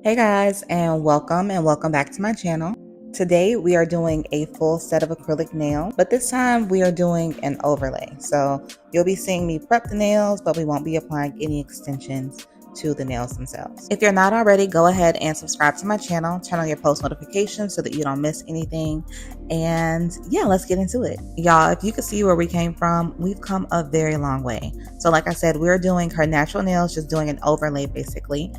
Hey guys, and welcome back to my channel. Today we are doing a full set of acrylic nails, but this time we are doing an overlay. So you'll be seeing me prep the nails, but we won't be applying any extensions to the nails themselves. If you're not already, go ahead and subscribe to my channel, turn on your post notifications so that you don't miss anything. And yeah, let's get into it. Y'all, if you could see where we came from, we've come a very long way. So like I said, we're doing her natural nails, just doing an overlay basically.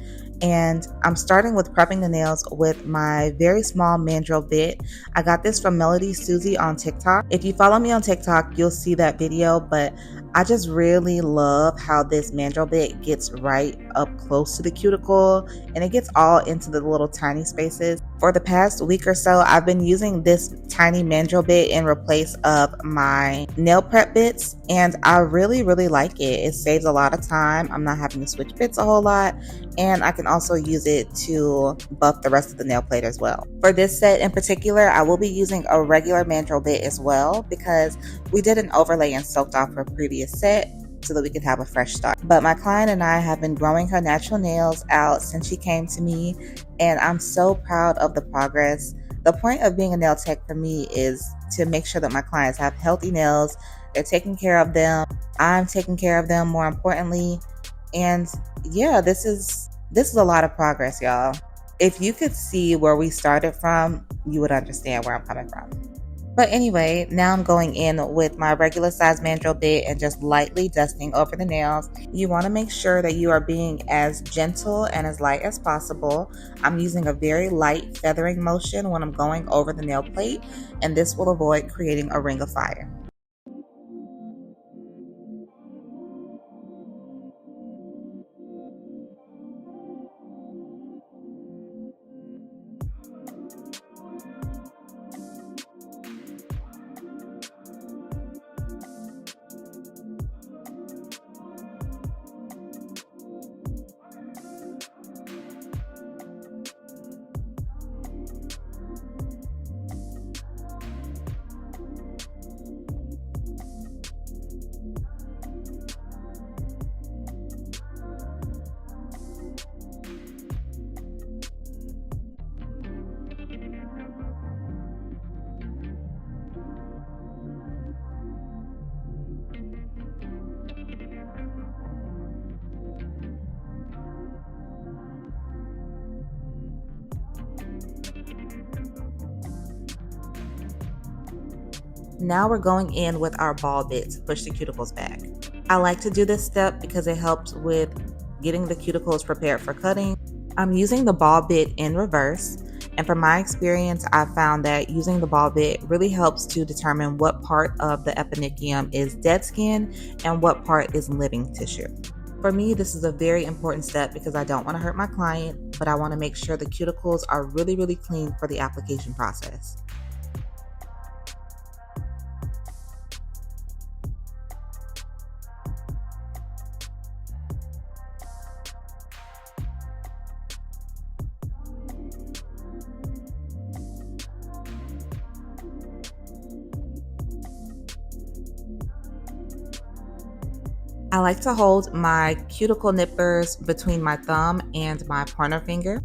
And I'm starting with prepping the nails with my very small mandrel bit. I got this from Melody Susie on TikTok. If you follow me on TikTok, you'll see that video, but I just really love how this mandrel bit gets right up close to the cuticle and it gets all into the little tiny spaces. For the past week or so, I've been using this tiny mandrel bit in replace of my nail prep bits, and I really like it. It saves a lot of time. I'm not having to switch bits a whole lot, and I can also use it to buff the rest of the nail plate as well. For this set in particular, I will be using a regular mandrel bit as well because we did an overlay and soaked off her previous set so that we could have a fresh start. But my client and I have been growing her natural nails out since she came to me, and I'm so proud of the progress. The point of being a nail tech for me is to make sure that my clients have healthy nails, they're taking care of them, I'm taking care of them more importantly. And yeah, this is a lot of progress, y'all. If you could see where we started from, you would understand where I'm coming from. But anyway, now I'm going in with my regular size mandrel bit and just lightly dusting over the nails. You want to make sure that you are being as gentle and as light as possible. I'm using a very light feathering motion when I'm going over the nail plate, and this will avoid creating a ring of fire. Now we're going in with our ball bit to push the cuticles back. I like to do this step because it helps with getting the cuticles prepared for cutting. I'm using the ball bit in reverse, and from my experience, I found that using the ball bit really helps to determine what part of the eponychium is dead skin and what part is living tissue. For me, this is a very important step because I don't want to hurt my client, but I want to make sure the cuticles are really clean for the application process. I like to hold my cuticle nippers between my thumb and my pointer finger.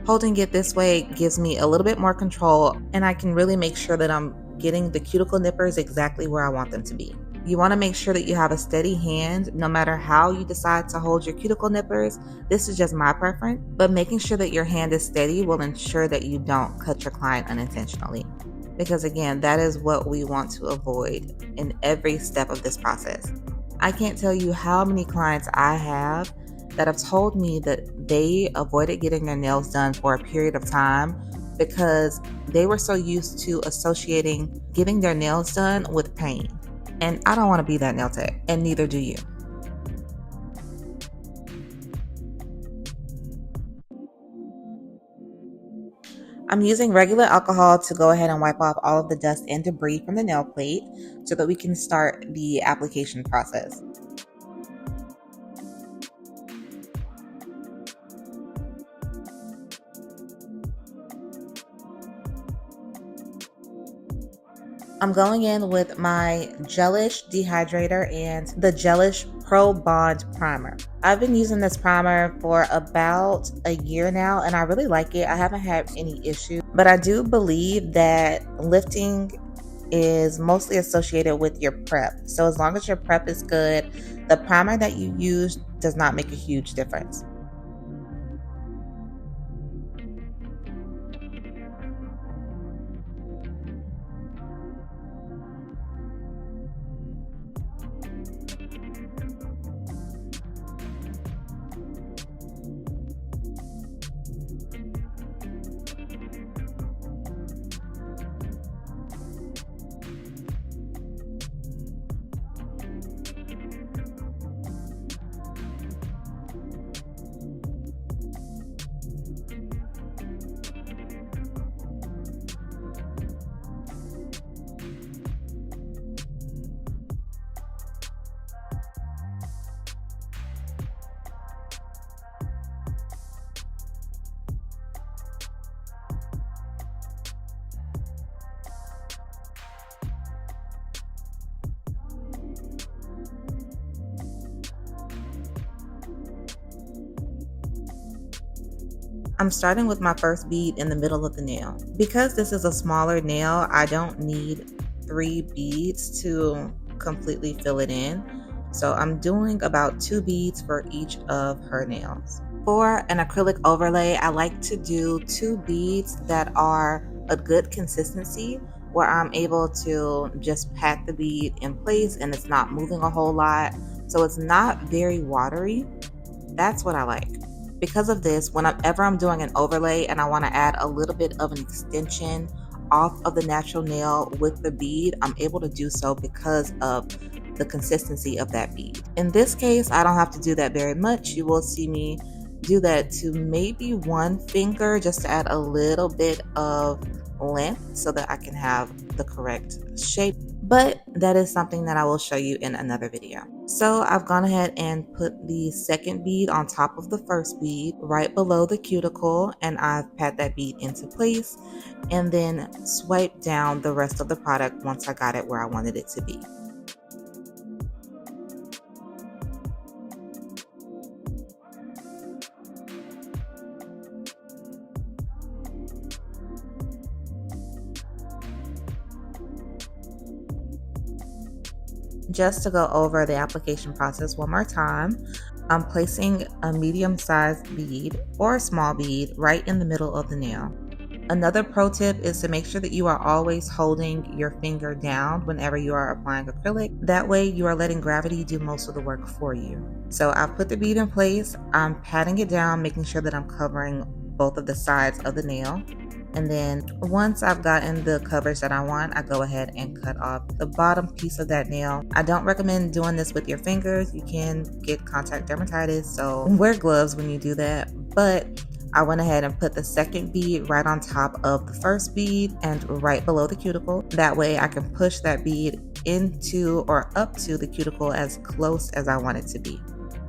Holding it this way gives me a little bit more control, and I can really make sure that I'm getting the cuticle nippers exactly where I want them to be. You want to make sure that you have a steady hand no matter how you decide to hold your cuticle nippers. This is just my preference, but making sure that your hand is steady will ensure that you don't cut your client unintentionally. Because again, that is what we want to avoid in every step of this process. I can't tell you how many clients I have that have told me that they avoided getting their nails done for a period of time because they were so used to associating getting their nails done with pain. And I don't want to be that nail tech, and neither do you. I'm using regular alcohol to go ahead and wipe off all of the dust and debris from the nail plate so that we can start the application process. I'm going in with my gelish dehydrator and the gelish Pro Bond Primer. I've been using this primer for about a year now, and I really like it. I haven't had any issue, but I do believe that lifting is mostly associated with your prep. So as long as your prep is good, the primer that you use does not make a huge difference. I'm starting with my first bead in the middle of the nail. Because this is a smaller nail, I don't need 3 beads to completely fill it in. So I'm doing about 2 beads for each of her nails. For an acrylic overlay, I like to do 2 beads that are a good consistency where I'm able to just pat the bead in place and it's not moving a whole lot. So it's not very watery. That's what I like. Because of this, whenever I'm doing an overlay and I want to add a little bit of an extension off of the natural nail with the bead, I'm able to do so because of the consistency of that bead. In this case, I don't have to do that very much. You will see me do that to maybe 1 finger just to add a little bit of length so that I can have the correct shape. But that is something that I will show you in another video. So I've gone ahead and put the second bead on top of the first bead right below the cuticle, and I've pat that bead into place and then swipe down the rest of the product once I got it where I wanted it to be. Just to go over the application process one more time, I'm placing a medium-sized bead or a small bead right in the middle of the nail. Another pro tip is to make sure that you are always holding your finger down whenever you are applying acrylic. That way you are letting gravity do most of the work for you. So I've put the bead in place, I'm patting it down, making sure that I'm covering both of the sides of the nail. And then once I've gotten the coverage that I want, I go ahead and cut off the bottom piece of that nail. I don't recommend doing this with your fingers. You can get contact dermatitis, so wear gloves when you do that. But I went ahead and put the second bead right on top of the first bead and right below the cuticle. That way I can push that bead into or up to the cuticle as close as I want it to be.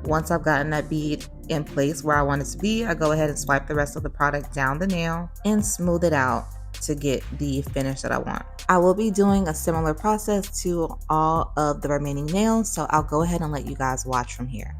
Once I've gotten that bead in place where I want it to be, I go ahead and swipe the rest of the product down the nail and smooth it out to get the finish that I want. I will be doing a similar process to all of the remaining nails, so I'll go ahead and let you guys watch from here.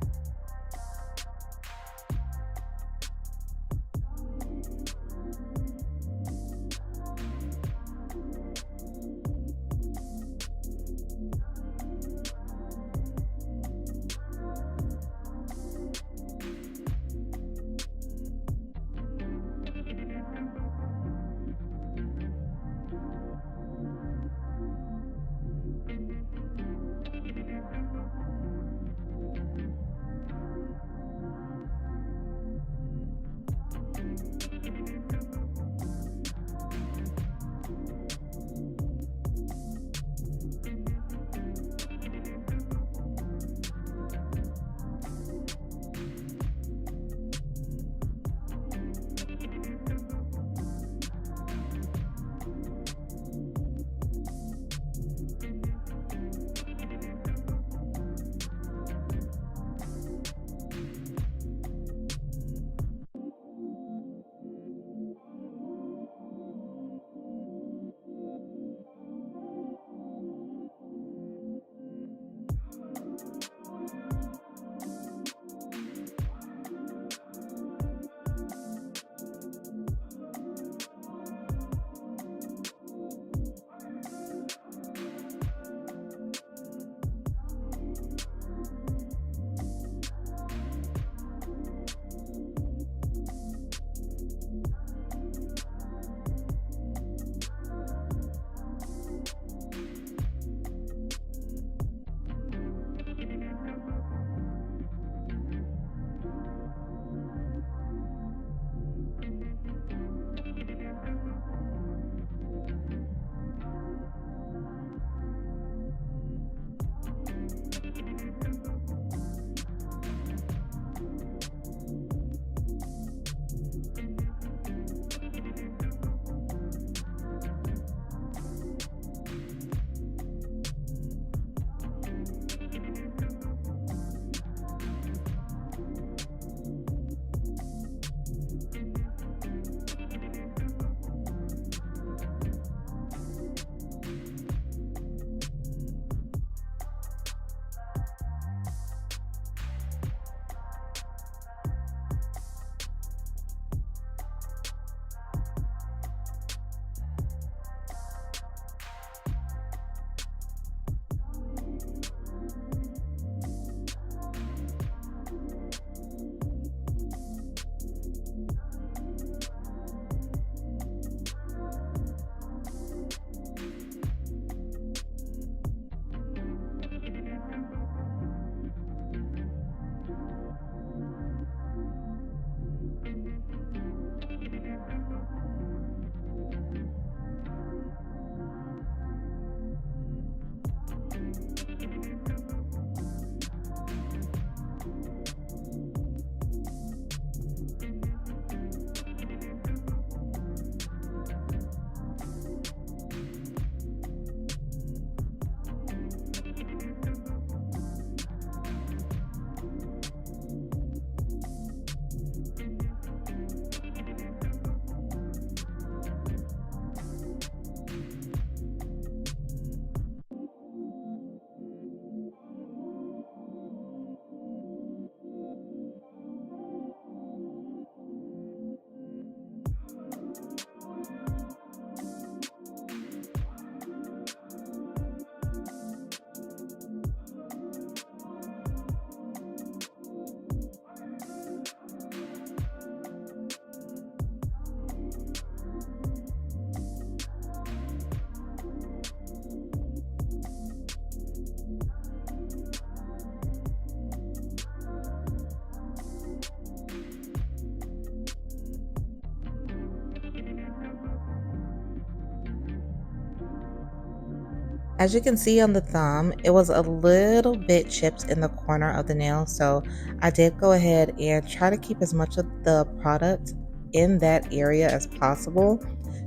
As you can see on the thumb, it was a little bit chipped in the corner of the nail, so I did go ahead and try to keep as much of the product in that area as possible.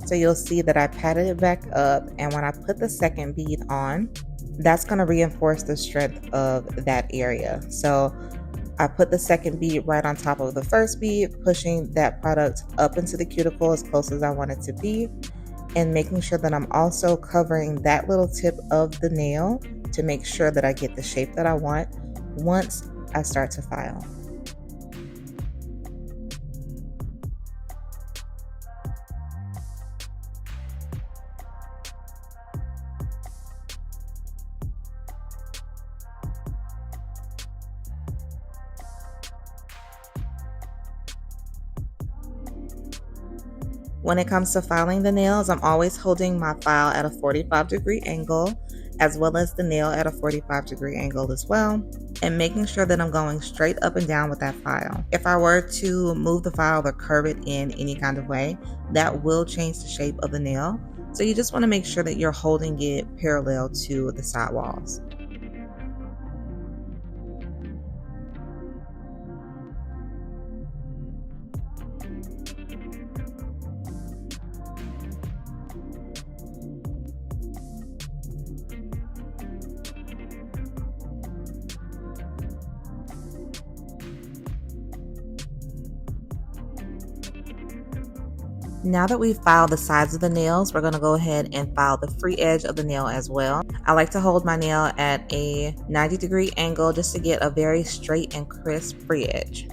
So you'll see that I patted it back up, and when I put the second bead on, that's going to reinforce the strength of that area. So I put the second bead right on top of the first bead, pushing that product up into the cuticle as close as I want it to be, and making sure that I'm also covering that little tip of the nail to make sure that I get the shape that I want once I start to file. When it comes to filing the nails, I'm always holding my file at a 45-degree angle, as well as the nail at a 45-degree angle as well, and making sure that I'm going straight up and down with that file. If I were to move the file or curve it in any kind of way, that will change the shape of the nail. So you just want to make sure that you're holding it parallel to the side walls. Now that we've filed the sides of the nails, we're going to go ahead and file the free edge of the nail as well. I like to hold my nail at a 90-degree angle just to get a very straight and crisp free edge.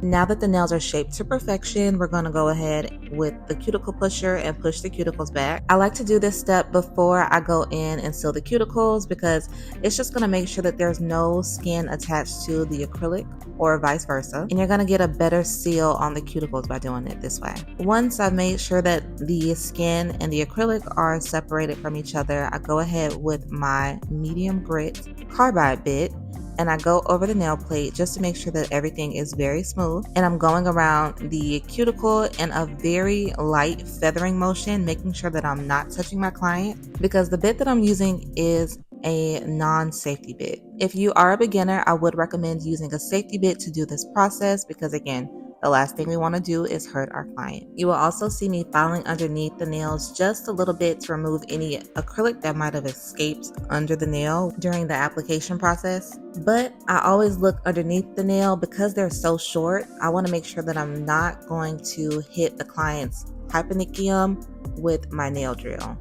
Now that the nails are shaped to perfection, we're going to go ahead with the cuticle pusher and push the cuticles back. I like to do this step before I go in and seal the cuticles because it's just going to make sure that there's no skin attached to the acrylic or vice versa. And you're going to get a better seal on the cuticles by doing it this way. Once I've made sure that the skin and the acrylic are separated from each other, I go ahead with my medium grit carbide bit and I go over the nail plate just to make sure that everything is very smooth. And I'm going around the cuticle in a very light feathering motion, making sure that I'm not touching my client because the bit that I'm using is a non-safety bit. If you are a beginner, I would recommend using a safety bit to do this process because again, the last thing we want to do is hurt our client. You will also see me filing underneath the nails just a little bit to remove any acrylic that might have escaped under the nail during the application process. But I always look underneath the nail because they're so short. I want to make sure that I'm not going to hit the client's hyponychium with my nail drill.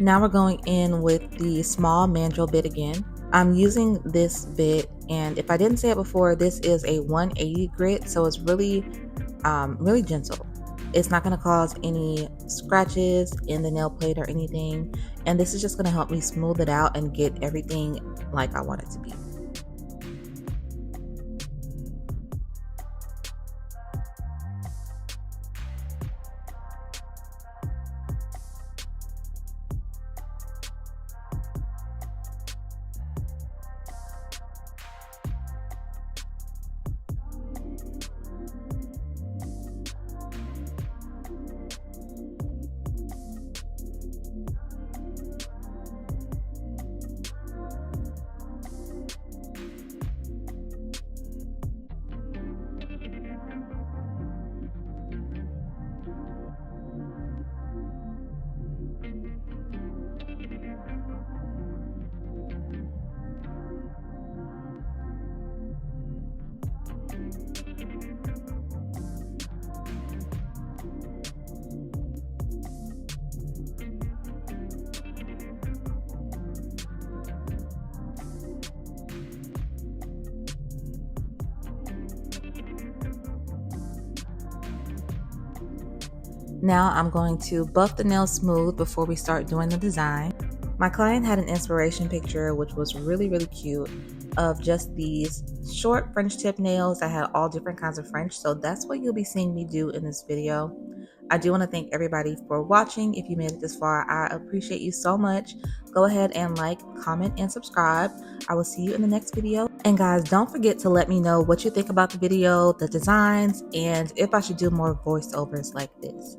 Now we're going in with the small mandrel bit again. I'm using this bit, and if I didn't say it before, this is a 180 grit, so it's really really gentle. It's not going to cause any scratches in the nail plate or anything, and this is just going to help me smooth it out and get everything like I want it to be. Now I'm going to buff the nails smooth before we start doing the design. My client had an inspiration picture which was really cute of just these short French tip nails that had all different kinds of French, so that's what you'll be seeing me do in this video. I do want to thank everybody for watching. If you made it this far, I appreciate you so much. Go ahead and like, comment, and subscribe. I will see you in the next video. And guys, don't forget to let me know what you think about the video, the designs, and if I should do more voiceovers like this.